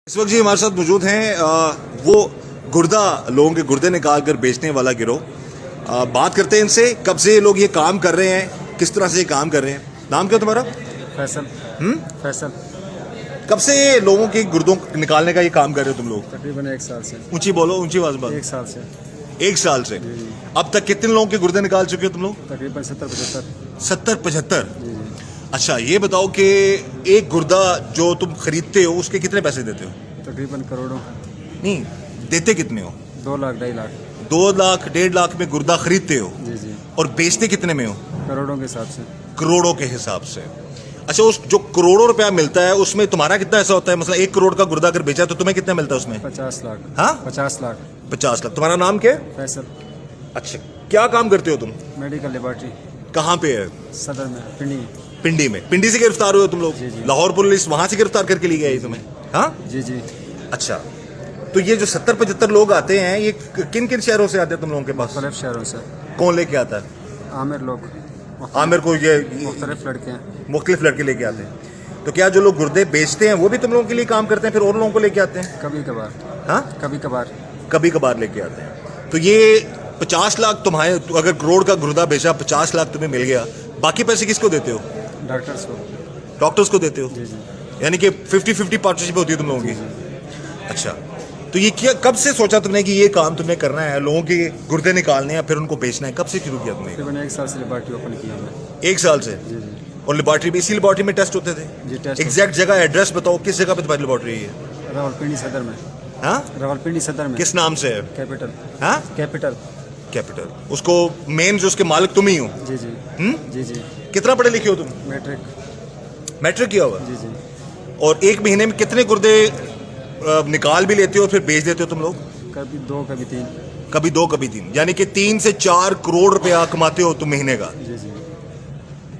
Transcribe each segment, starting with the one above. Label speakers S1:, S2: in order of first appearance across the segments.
S1: इस वक्त जी हमारे साथ मौजूद हैं वो गुर्दा लोगों के गुर्दे निकाल कर बेचने वाला गिरोह। बात करते हैं इनसे, कब से ये लोग ये काम कर रहे हैं, किस तरह से ये काम कर रहे हैं। नाम क्या तुम्हारा?
S2: फैसल। फैसल।
S1: कब से ये लोगों के गुर्दों निकालने का ये काम कर रहे हो तुम लोग?
S2: तकरीबन 1 साल से।
S1: ऊंची बोलो, ऊंची आवाज बोलो।
S2: 1 साल से।
S1: 1 साल से। अब तक कितने लोगों के गुर्दे निकाल चुके हो तुम लोग?
S2: तकरीबन 70-75।
S1: 70-75। अच्छा, ये बताओ कि एक गुर्दा जो तुम खरीदते हो उसके कितने पैसे देते हो?
S2: तकरीबन करोड़ों।
S1: नहीं, देते कितने हो?
S2: 2 लाख 2.5 लाख।
S1: 2 लाख 1.5 लाख में गुर्दा खरीदते हो
S2: जी जी।
S1: और बेचते कितने में हो?
S2: करोड़ों के हिसाब से।
S1: करोड़ों के हिसाब से। अच्छा, उस जो करोड़ों रुपया मिलता है उसमें तुम्हारा कितना ऐसा होता है? मतलब 1 करोड़ का गुर्दा अगर बेचा तो तुम्हें कितना मिलता है उसमें?
S2: 50 लाख।
S1: हाँ,
S2: 50 लाख।
S1: 50 लाख। तुम्हारा नाम क्या है?
S2: फैसल।
S1: अच्छा, क्या काम करते हो तुम?
S2: Medical laboratory.
S1: कहाँ पे है?
S2: सदर में, पिंडी।
S1: पिंडी में। पिंडी से गिरफ्तार हुए हो तुम लोग?
S2: जी, जी।
S1: लाहौर पुलिस वहां से गिरफ्तार करके ली गई तुम्हें? हाँ
S2: जी जी।
S1: अच्छा, तो ये जो 70-75 लोग आते हैं, ये किन किन शहरों से आते हैं तुम लोगों के पास?
S2: मुख्तलिफ शहरों से।
S1: कौन लेके आता है?
S2: आमिर लोग।
S1: आमिर को ये
S2: मुख्तलिफ लड़के हैं।
S1: मुख्तलिफ लड़के लेके आते हैं। तो क्या जो लोग गुर्दे बेचते हैं वो भी तुम लोगों के लिए काम करते हैं, फिर और लोगों को लेके आते हैं?
S2: कभी कभार।
S1: हाँ,
S2: कभी कभार।
S1: कभी कभार लेके आते हैं। तो ये 50 लाख तुम्हारे, अगर करोड़ का गुर्दा बेचा, 50 लाख तुम्हें मिल गया, बाकी पैसे किसको देते हो?
S2: डॉक्टर्स को।
S1: डॉक्टर्स को देते हो?
S2: जी जी।
S1: यानी कि 50-50 पार्टनरशिप होती है तुम लोगों की? अच्छा, तो ये क्या, कब से सोचा तुमने कि ये काम तुमने करना है, लोगों के गुर्दे निकालने हैं फिर उनको बेचना है? कब से शुरू किया तुमने?
S2: तकरीबन 1 साल से लेबॉर्ट्री ओपन किया हमने।
S1: 1 साल से?
S2: जी जी।
S1: और लेबॉर्ट्री में, इसी लेबॉर्ट्री में टेस्ट होते थे?
S2: जी, टेस्ट।
S1: एग्जैक्ट जगह, एड्रेस बताओ, किस जगह पे तुम्हारी लेबॉर्ट्री है?
S2: रावलपिंडी सदर में।
S1: हाँ,
S2: रावलपिंडी सदर में।
S1: किस नाम से है?
S2: कैपिटल।
S1: हाँ,
S2: कैपिटल।
S1: कैपिटल। उसको मेन जो उसके मालिक तुम ही हो?
S2: जी जी। जी जी।
S1: कितना पढ़े लिखे हो तुम?
S2: मैट्रिक।
S1: मैट्रिक किया हुआ?
S2: जी जी।
S1: और एक महीने में कितने गुर्दे निकाल भी लेते हो और फिर बेच देते हो तुम लोग?
S2: कभी 2 कभी 3।
S1: कभी 2 कभी 3, यानी कि 3 से 4 करोड़ रुपया कमाते हो तुम महीने का?
S2: जी जी।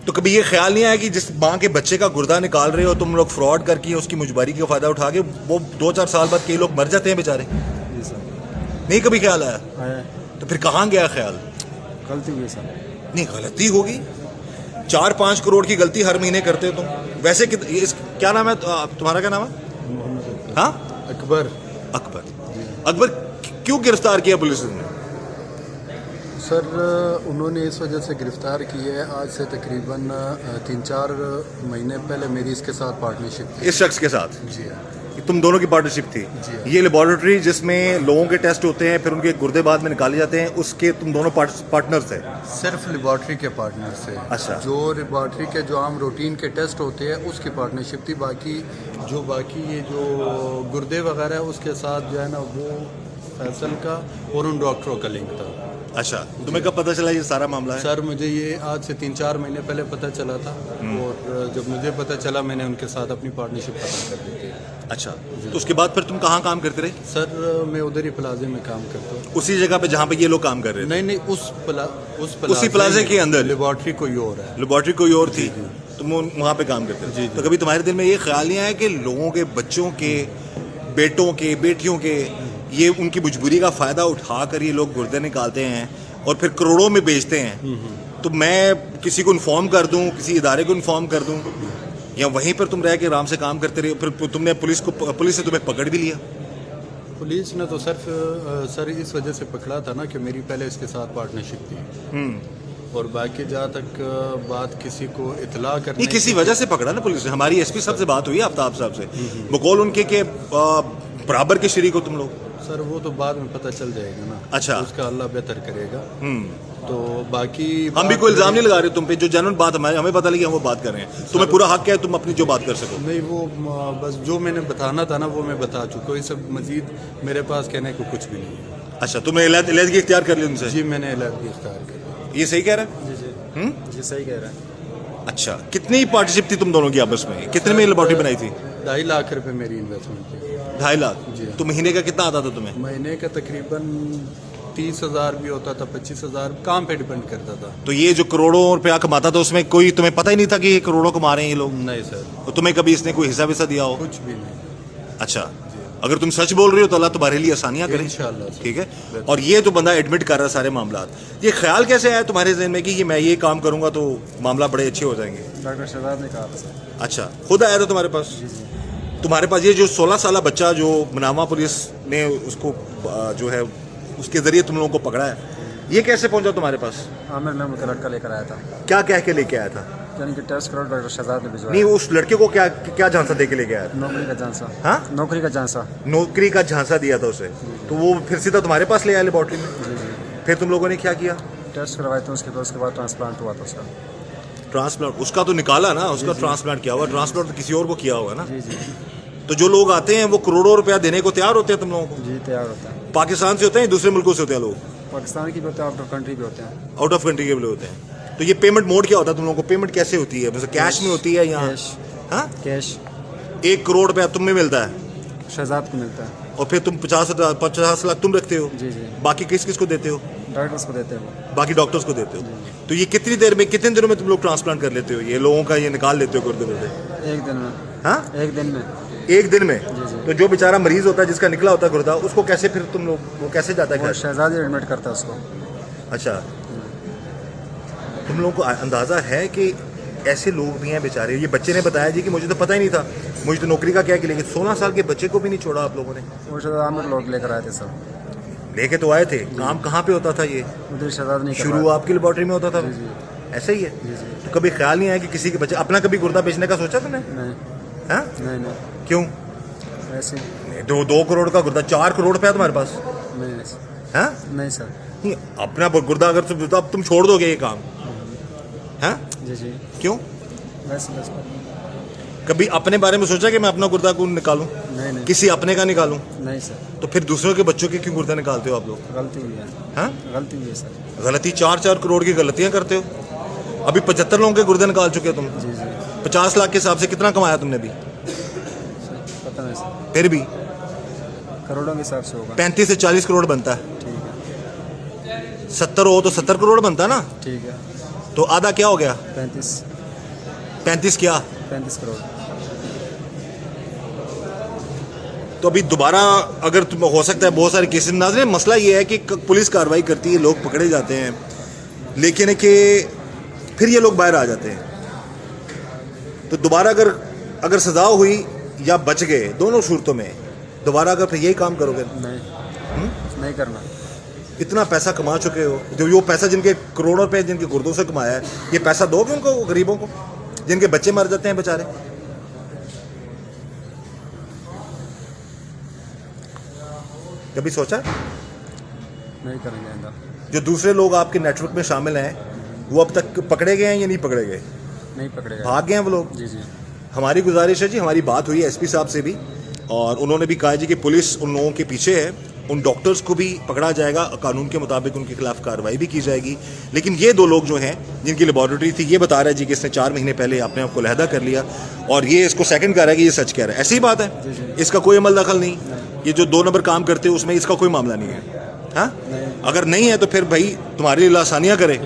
S1: तो कभी ये ख्याल नहीं आया कि जिस माँ के बच्चे का गुर्दा निकाल रहे हो तुम लोग, फ्रॉड करके उसकी मुजबारी का फायदा उठा के, वो 2-4 साल बाद कई लोग मर जाते हैं बेचारे?
S2: जी सर।
S1: नहीं कभी ख्याल आया?
S2: आया।
S1: तो फिर कहाँ गया ख्याल?
S2: गलती हुई सर।
S1: नहीं, गलती होगी। 4-5 करोड़ की गलती हर महीने करते हो तुम। वैसे क्या नाम है तुम्हारा? क्या नाम है?
S2: मोहम्मद
S1: हाँ,
S2: अकबर।
S1: अकबर। अकबर क्यों गिरफ्तार किया पुलिस ने?
S3: सर, उन्होंने इस वजह से गिरफ्तार की है, आज से तकरीबन 3-4 महीने पहले मेरी इसके साथ पार्टनरशिप थी।
S1: इस शख्स के साथ?
S3: जी हाँ।
S1: तुम दोनों की पार्टनरशिप थी?
S3: जी।
S1: ये लेबोरेटरी जिसमें लोगों के टेस्ट होते हैं फिर उनके गुर्दे बाद में निकाले जाते हैं, उसके तुम दोनों पार्टनर्स हैं?
S3: सिर्फ लेबॉर्ट्री के पार्टनर से।
S1: अच्छा।
S3: जो लेबॉर्ट्री के जो आम रूटीन के टेस्ट होते हैं उसकी पार्टनरशिप थी। बाकी ये जो गुर्दे वगैरह है उसके साथ जो है ना, वो फैसल का और उन डॉक्टरों का लिंक था।
S1: अच्छा, तुम्हें कब पता चला ये सारा मामला है?
S3: सर, मुझे ये आज से 3-4 महीने पहले पता चला था, और जब मुझे पता चला मैंने उनके साथ अपनी पार्टनरशिप खत्म कर दी थी।
S1: अच्छा, तो उसके बाद फिर तुम कहाँ काम करते रहे?
S3: सर, मैं उधर ही प्लाजे में काम करता हूँ।
S1: उसी जगह पे जहाँ पे ये लोग काम कर रहे थे?
S3: नहीं,
S1: उसी प्लाजे के अंदर?
S3: लेबॉर्ट्री कोई और है।
S1: लेबॉर्ट्री कोई और थी, तुम वहाँ पे काम करते थे? तो कभी तुम्हारे दिल में ये ख्याल नहीं आया कि लोगों के बच्चों के, बेटों के, बेटियों के, ये उनकी मजबूरी का फ़ायदा उठाकर ये लोग गुर्दे निकालते हैं और फिर करोड़ों में बेचते हैं, तो मैं किसी को इन्फॉर्म कर दूं, किसी इदारे को इन्फॉर्म कर दूं, या वहीं पर तुम रह के आराम से काम करते रहे? फिर तुमने पुलिस ने तुम्हें पकड़ भी लिया?
S3: पुलिस ने तो सर इस वजह से पकड़ा था ना कि मेरी पहले इसके साथ पार्टनरशिप थी, और बाकी जहाँ तक बात किसी को इतला करने
S1: नहीं, किसी वजह से पकड़ा ना पुलिस ने। हमारी एसपी साहब से बात हुई, आफ्ताब साहब से, बकौल उनके के बराबर के शरीक हो तुम लोग?
S3: सर, वो तो बाद में पता चल जाएगा ना।
S1: अच्छा।
S3: उसका अल्लाह बेहतर करेगा। तो बाकी
S1: हम भी कोई इल्जाम नहीं लगा रहे तुम पे, जो जनरल बात हमें पता लगी हम वो बात कर रहे हैं। तुम्हें पूरा हक है तुम अपनी जो बात कर सको।
S3: नहीं, वो बस जो मैंने बताना था ना वो मैं बता चुका हूँ। सब मजीद मेरे पास कहने को कुछ भी नहीं है।
S1: अच्छा, तुमने इलाज की इख्तियार कर ली उनसे?
S3: जी, मैंने इलाज इख्तियार कर लिया।
S1: ये सही कह रहा है?
S2: जी जी। जी सही कह रहा है।
S1: अच्छा, कितनी पार्टनरशिप थी तुम दोनों की आपस में? कितने में लेबॉर्ट्री बनाई थी?
S3: 2.5 लाख रुपए मेरी इन्वेस्टमेंट थी।
S1: 2.5 लाख?
S3: जी।
S1: तो महीने का कितना आता था तुम्हें?
S3: महीने का तकरीबन 30,000 भी होता था, 25,000, काम पे डिपेंड करता था।
S1: तो ये जो करोड़ों रुपया कमाता था उसमें कोई तुम्हें पता ही नहीं था कि ये करोड़ों कमा रहे हैं ये लोग?
S3: नहीं सर,
S1: तो तुम्हें कभी इसने कोई हिस्सा विस्सा दिया हो?
S3: कुछ भी नहीं।
S1: अच्छा, अगर तुम सच बोल रहे हो तो अल्लाह तुम्हारे लिए आसानियां करे
S3: इंशाल्लाह सर।
S1: ठीक है। और ये तो बंदा एडमिट कर रहा है सारे मामला, ये ख्याल कैसे आया तुम्हारे जहन में कि ये मैं ये काम करूंगा तो मामला बड़े अच्छे हो जाएंगे?
S2: डॉक्टर शहजाद ने कहा था सर।
S1: अच्छा, खुद आया था तुम्हारे पास?
S2: जी जी।
S1: तुम्हारे पास ये जो 16 साल बच्चा जो मनामा पुलिस ने उसको जो है उसके ज़रिए तुम लोगों को पकड़ा है, ये कैसे पहुंचा तुम्हारे पास?
S2: आमिर नाम का लड़का लेकर आया था,
S1: क्या कह के लेके आया था?
S2: यानी कि टेस्ट करो, डॉक्टर शहजाद ने भिजवाया।
S1: नहीं, उस लड़के को क्या क्या झांसा दे के लेके आया था?
S2: नौकरी का झांसा।
S1: हाँ,
S2: नौकरी का झांसा।
S1: नौकरी का झांसा दिया था उसे, तो वो फिर सीधा तुम्हारे पास ले आया लेबॉर्ट्री में।
S2: जी जी।
S1: फिर तुम लोगों ने क्या किया?
S2: टेस्ट करवाए थे उसके बाद ट्रांसप्लांट हुआ था उसका।
S1: ट्रांसप्लांट उसका तो निकाला ना, उसका ट्रांसप्लांट किया हुआ, ट्रांसप्लांट तो किसी और को किया होगा ना।
S2: जी जी
S1: तो जो लोग आते हैं वो करोड़ों रुपया देने को तैयार होते हैं तुम लोगों को?
S2: जी, तैयार होता है।
S1: पाकिस्तान से होते हैं, दूसरे मुल्कों से होते हैं लोग?
S2: पाकिस्तान की भी होते हैं, आउट ऑफ कंट्री भी होते हैं।
S1: आउट ऑफ कंट्री के भी होते हैं। तो ये पेमेंट मोड क्या होता है तुम लोगों को? पेमेंट कैसे होती है? कैश में होती है या
S2: कैश?
S1: हाँ,
S2: कैश
S1: 1 करोड़ रुपया तुम में मिलता है
S2: शहजाद को मिलता है।
S1: और फिर तुम 50 लाख तुम रखते हो?
S2: जी जी।
S1: बाकी किस किस को देते हो?
S2: डॉक्टर्स को देते हैं वो।
S1: बाकी डॉक्टर्स को देते हो। तो ये कितनी दिनों में तुम लोग ट्रांसप्लांट कर लेते हो? ये लोगों का ये निकाल लेते हो गुर्दे गुर्दे?
S2: एक दिन में।
S1: हाँ,
S2: एक दिन में।
S1: एक दिन में?
S2: जी।
S1: तो जो बेचारा मरीज होता है जिसका निकला होता है गुर्दा, उसको कैसे फिर तुम लोग, वो कैसे जाता है
S2: वो
S1: घर?
S2: शहजाद ही एडमिट करता है उसको।
S1: अच्छा, तुम लोगों को अंदाज़ा है कि ऐसे लोग भी हैं बेचारे? ये बच्चे ने बताया जी कि मुझे तो पता ही नहीं था, मुझे तो नौकरी का क्या कि, लेकिन 16 साल के बच्चे को भी नहीं छोड़ा आप लोगों ने।
S2: वो शहजाद आमिर लोग लेकर आए थे सब।
S1: लेके तो आए थे, काम कहाँ पे होता था ये?
S2: उधर शहजाद नहीं
S1: शुरू आपकी लेबॉर्ट्री में होता था?
S2: जी जी
S1: ऐसे ही है?
S2: जी जी।
S1: तो कभी ख्याल नहीं आया कि किसी के बच्चे, अपना कभी गुर्दा बेचने का सोचा तुमने?
S2: नहीं
S1: हाँ,
S2: नहीं नहीं,
S1: क्यों?
S2: ऐसे
S1: दो करोड़ का गुर्दा, 4 करोड़ रुपया तुम्हारे पास?
S2: नहीं ऐसे।
S1: हाँ,
S2: नहीं सर।
S1: नहीं, अपना गुर्दा अगर तुम, तो अब तुम छोड़ दोगे ये काम? हाँ,
S2: जी जी,
S1: क्यों?
S2: वैसे बस।
S1: कभी अपने बारे में सोचा कि मैं अपना गुर्दा क्यों निकालूं,
S2: नहीं नहीं
S1: किसी अपने का निकालूं?
S2: नहीं सर,
S1: तो फिर दूसरों के बच्चों के क्यों गुर्दा निकालते हो आप लोग?
S2: गलती हुई है।
S1: हाँ,
S2: गलती हुई है सर।
S1: गलती? 4 करोड़ की गलतियां करते हो। अभी 75 लोगों के गुर्दे निकाल चुके हो तुम।
S2: जी जी,
S1: 50 लाख के हिसाब से कितना कमाया तुमने भी?
S2: पता नहीं सर,
S1: फिर भी
S2: करोड़ों के हिसाब से होगा।
S1: 35 से 40 करोड़ बनता है।
S2: ठीक है
S1: 70 हो तो 70 करोड़ बनता ना,
S2: ठीक है।
S1: तो आधा क्या हो गया?
S2: 35
S1: क्या?
S2: 35 करोड़।
S1: तो अभी दोबारा अगर तुम, हो सकता है बहुत सारे केसेस नाज़रीन, मसला ये है कि पुलिस कार्रवाई करती है, लोग पकड़े जाते हैं, लेकिन है कि फिर ये लोग बाहर आ जाते हैं। तो दोबारा अगर सज़ा हुई या बच गए, दोनों सूरतों में दोबारा अगर फिर यही काम करोगे?
S2: नहीं नहीं करना।
S1: इतना पैसा कमा चुके हो, जो वो पैसा जिनके करोड़ों रुपए जिनके गुर्दों से कमाया है, ये पैसा दोगे उनको, गरीबों को जिनके बच्चे मर जाते हैं बेचारे? कभी सोचा?
S2: नहीं करेंगे आइंदा।
S1: जो दूसरे लोग आपके नेटवर्क में शामिल हैं, वो अब तक पकड़े गए हैं या नहीं पकड़े गए?
S2: नहीं पकड़ेगा।
S1: भाग गए हैं वो लोग?
S2: जी जी।
S1: हमारी गुजारिश है जी, हमारी बात हुई है एसपी साहब से भी, और उन्होंने भी कहा जी कि पुलिस उन लोगों के पीछे है, उन डॉक्टर्स को भी पकड़ा जाएगा, कानून के मुताबिक उनके खिलाफ कार्रवाई भी की जाएगी। लेकिन ये 2 लोग जो हैं जिनकी लेबॉर्ट्री थी, ये बता रहा है जी कि इसने 4 महीने पहले अपने आप को अलहदा कर लिया, और ये इसको सेकंड कह रहा है कि ये सच कह रहा है। ऐसी ही बात है, इसका कोई अमल दखल नहीं। ये जो 2 नंबर काम करते हो उसमें इसका कोई मामला नहीं है। हाँ, अगर नहीं है तो फिर भाई तुम्हारे लिए आसानियाँ करे,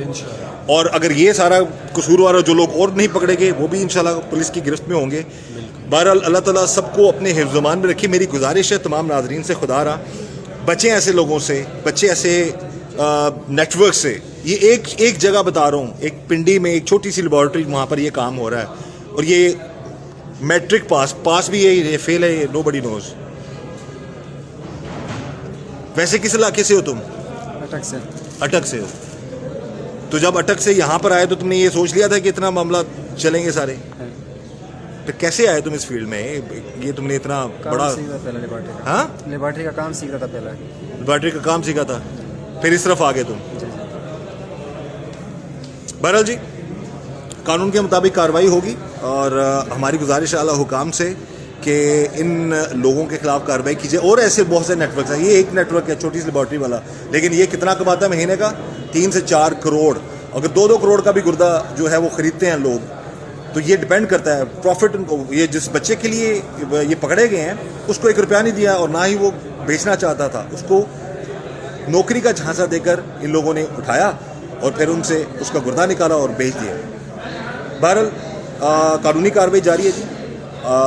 S1: और अगर ये सारा कसूरवार जो लोग और नहीं पकड़े गए वो भी इंशाल्लाह पुलिस की गिरफ्त में होंगे। बहरहाल अल्लाह ताला सबको अपने हिफ्ज़-ओ-मान में रखे। मेरी गुजारिश है तमाम नाज़रीन से, खुदा रहा बचें ऐसे लोगों से, बच्चे ऐसे नेटवर्क से। ये एक जगह बता रहा हूँ, एक पिंडी में एक छोटी सी लेबॉर्ट्री, वहाँ पर ये काम हो रहा है, और ये मैट्रिक पास भी है, ये फेल है, ये नोबडी नोज। वैसे किस इलाके से हो तुम?
S2: अटक से।
S1: अटक से हो। तो जब अटक से यहाँ पर आए तो तुमने ये सोच लिया था कि इतना मामला चलेंगे सारे?
S2: है।
S1: तो कैसे आए तुम इस फील्ड में? ये तुमने इतना बड़ा,
S2: काम सीखा पहले लेबॉर्ट्री का।
S1: हाँ,
S2: लेबॉर्ट्री का काम सीखा था पहले।
S1: लेबॉर्ट्री का काम सीखा था, फिर इस तरफ आ गए तुम।
S2: जी जी।
S1: बहरहाल जी, कानून के मुताबिक कार्रवाई होगी, और हमारी गुजारिश है आला हुकाम से कि इन लोगों के खिलाफ कार्रवाई कीजिए। और ऐसे बहुत से नेटवर्क हैं, ये एक नेटवर्क है छोटी सी लेबॉर्ट्री वाला, लेकिन ये कितना कमाता है महीने का? 3 से 4 करोड़। अगर 2-2 करोड़ का भी गुर्दा जो है वो ख़रीदते हैं लोग, तो ये डिपेंड करता है प्रॉफिट उनको। ये जिस बच्चे के लिए ये पकड़े गए हैं उसको 1 रुपया नहीं दिया, और ना ही वो बेचना चाहता था, उसको नौकरी का झांसा देकर इन लोगों ने उठाया और फिर उनसे उसका गुर्दा निकाला और बेच दिया। बहरहाल कानूनी कार्रवाई जारी है जी,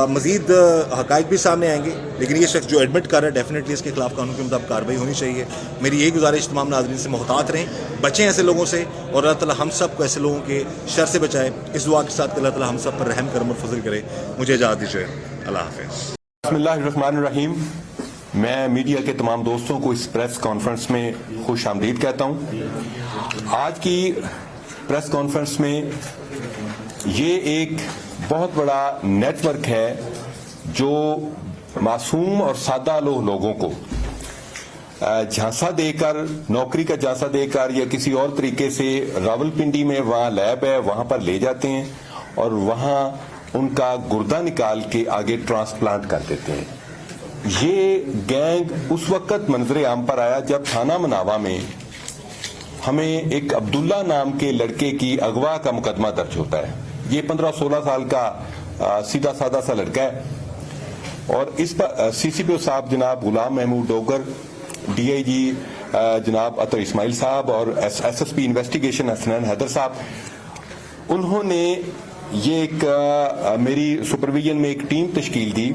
S1: मज़ीद हक़ाइक़ भी सामने आएंगे, लेकिन ये शख्स जो एडमिट कर रहा है डेफिनेटली इसके खिलाफ कानून के मुताबिक कार्रवाई होनी चाहिए। मेरी यही गुजारिश तमाम नाज़रीन से, मोहतात रहें, बचें ऐसे लोगों से, और अल्लाह ताला हम सब को ऐसे लोगों के शर से बचाए। इस दुआ के साथ अल्लाह ताला हम सब पर रहम करम और फजल करे। मुझे इजाज़त दीजिए। अल्लाह हाफ़िज़।
S4: بسم اللہ الرحمن الرحیم. میں میڈیا کے تمام دوستوں کو اس پریس کانفرنس میں خوش آمدید کہتا ہوں. آج کی پریس کانفرنس میں یہ ایک بہت بڑا نیٹ ورک ہے جو معصوم اور سادہ لوگوں کو جھانسا دے کر، نوکری کا جھانسا دے کر یا کسی اور طریقے سے راولپنڈی میں وہاں لیب ہے وہاں پر لے جاتے ہیں اور وہاں ان کا گردہ نکال کے آگے ٹرانسپلانٹ کر دیتے ہیں. یہ گینگ اس وقت منظر عام پر آیا جب تھانہ مناوا میں ہمیں ایک عبداللہ نام کے لڑکے کی اغوا کا مقدمہ درج ہوتا ہے. یہ 15-16 سال کا سیدھا سادہ سا لڑکا ہے اور اس پر سی سی پی او صاحب جناب Ghulam Mahmood Dogar, D I G جناب عطر اسماعیل صاحب اور S S P investigation Hasnain Haider صاحب، انہوں نے یہ ایک میری سپرویژن میں ایک ٹیم تشکیل دی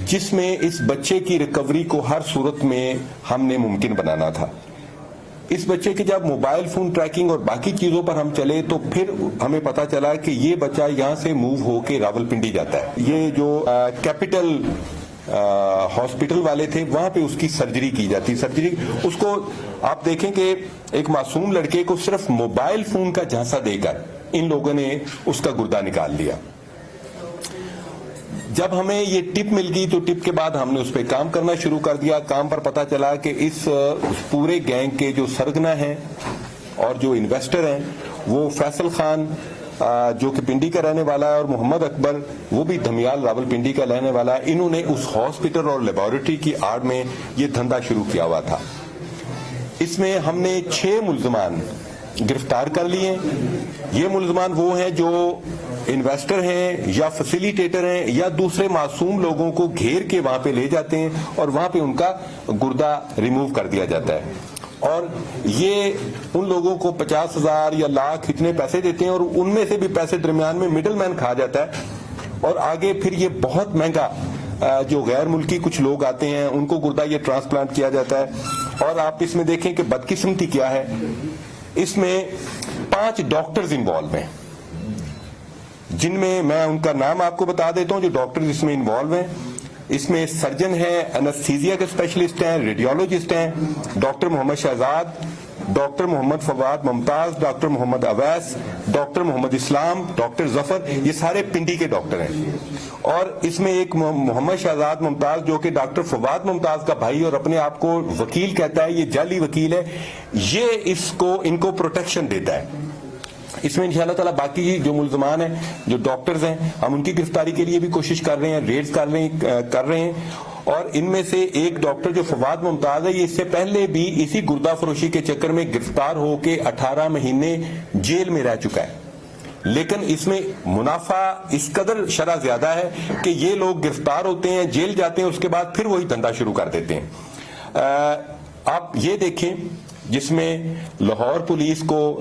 S4: جس میں اس بچے کی ریکوری کو ہر صورت میں ہم نے ممکن بنانا تھا. اس بچے کے جب موبائل فون ٹریکنگ اور باقی چیزوں پر ہم چلے تو پھر ہمیں پتا چلا کہ یہ بچہ یہاں سے موو ہو کے راولپنڈی جاتا ہے. یہ جو کیپٹل ہاسپٹل والے تھے وہاں پہ اس کی سرجری کی جاتی. سرجری اس کو آپ دیکھیں کہ ایک معصوم لڑکے کو صرف موبائل فون کا جھانسا دے کر ان لوگوں نے اس کا گردہ نکال لیا. جب ہمیں یہ ٹپ مل گئی تو ٹپ کے بعد ہم نے اس پہ کام کرنا شروع کر دیا. کام پر پتا چلا کہ اس پورے گینگ کے جو سرگنا ہیں اور جو انویسٹر ہیں وہ فیصل خان جو کہ پنڈی کا رہنے والا ہے اور محمد اکبر وہ بھی دھمیال راولپنڈی کا رہنے والا ہے. انہوں نے اس ہاسپٹل اور لیبارٹری کی آڑ میں یہ دھندا شروع کیا ہوا تھا. اس میں ہم نے 6 ملزمان گرفتار کر لیے. یہ ملزمان وہ ہیں جو انویسٹر ہیں یا فیسیلیٹیٹر ہیں یا دوسرے معصوم لوگوں کو گھیر کے وہاں پہ لے جاتے ہیں اور وہاں پہ ان کا گردہ ریموو کر دیا جاتا ہے. اور یہ ان لوگوں کو 50,000 یا لاکھ اتنے پیسے دیتے ہیں اور ان میں سے بھی پیسے درمیان میں مڈل مین کھا جاتا ہے اور آگے پھر یہ بہت مہنگا جو غیر ملکی کچھ لوگ آتے ہیں ان کو گردہ یہ ٹرانسپلانٹ کیا جاتا ہے. اور آپ اس میں دیکھیں کہ بدقسمتی کیا ہے. اس میں 5 ڈاکٹرز انوالو ہیں جن میں ان کا نام آپ کو بتا دیتا ہوں جو ڈاکٹرز اس میں انوالو ہیں. اس میں سرجن ہیں، انستھیزیا کے اسپیشلسٹ ہیں، ریڈیولوجسٹ ہیں، ڈاکٹر محمد شہزاد، ڈاکٹر محمد فواد ممتاز، ڈاکٹر محمد اویس، ڈاکٹر محمد اسلام، ڈاکٹر ظفر، یہ سارے پنڈی کے ڈاکٹر ہیں. اور اس میں ایک محمد شہزاد ممتاز جو کہ ڈاکٹر فواد ممتاز کا بھائی اور اپنے آپ کو وکیل کہتا ہے، یہ جعلی وکیل ہے، یہ ان کو پروٹیکشن دیتا ہے. اس میں انشاءاللہ تعالیٰ باقی جو ملزمان ہیں جو ڈاکٹرز ہیں ہم ان کی گرفتاری کے لیے بھی کوشش کر رہے ہیں، ریڈز کر رہے ہیں. اور ان میں سے ایک ڈاکٹر جو فواد ممتاز ہے یہ اس سے پہلے بھی اسی گردہ فروشی کے چکر میں گرفتار ہو کے 18 مہینے جیل میں رہ چکا ہے. لیکن اس میں منافع اس قدر شرح زیادہ ہے کہ یہ لوگ گرفتار ہوتے ہیں، جیل جاتے ہیں، اس کے بعد پھر وہی دھندا شروع کر دیتے ہیں. آپ یہ دیکھیں جس میں لاہور پولیس کو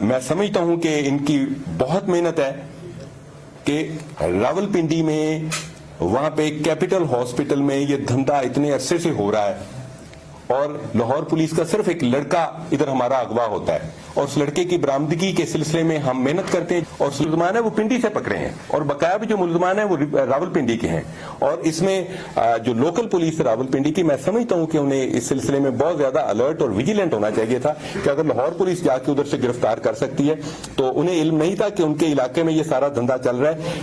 S4: میں سمجھتا ہوں کہ ان کی بہت محنت ہے کہ راولپنڈی میں وہاں پہ کیپٹل ہاسپٹل میں یہ دھندا اتنے عرصے سے ہو رہا ہے اور لاہور پولیس کا صرف ایک لڑکا ادھر ہمارا اغوا ہوتا ہے اور اس لڑکے کی برآمدگی کے سلسلے میں ہم محنت کرتے ہیں. اور ملزمان ہے وہ پنڈی سے پکڑے ہیں اور بقایا بھی جو ملزمان ہیں وہ راولپنڈی کے ہیں. اور اس میں جو لوکل پولیس راولپنڈی کی میں سمجھتا ہوں کہ انہیں اس سلسلے میں بہت زیادہ الرٹ اور ویجیلنٹ ہونا چاہیے تھا کہ اگر لاہور پولیس جا کے ادھر سے گرفتار کر سکتی ہے تو انہیں علم نہیں تھا کہ ان کے علاقے میں یہ سارا دھندا چل رہا ہے.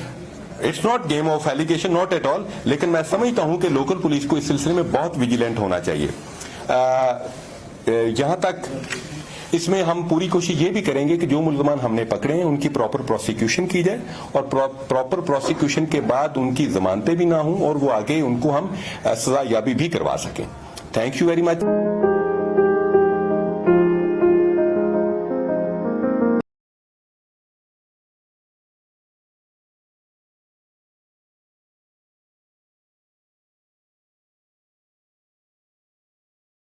S4: It's not game of allegation, not at all, لیکن میں سمجھتا ہوں کہ لوکل پولیس کو اس سلسلے میں بہت ویجیلنٹ ہونا چاہیے. یہاں تک اس میں ہم پوری کوشش یہ بھی کریں گے کہ جو ملزمان ہم نے پکڑے ہیں ان کی پراپر پروسیکیوشن کی جائے اور پراپر پروسیکیوشن کے بعد ان کی ضمانتیں بھی نہ ہوں اور وہ آگے ان کو ہم سزا یابی بھی کروا سکیں. Thank you very much.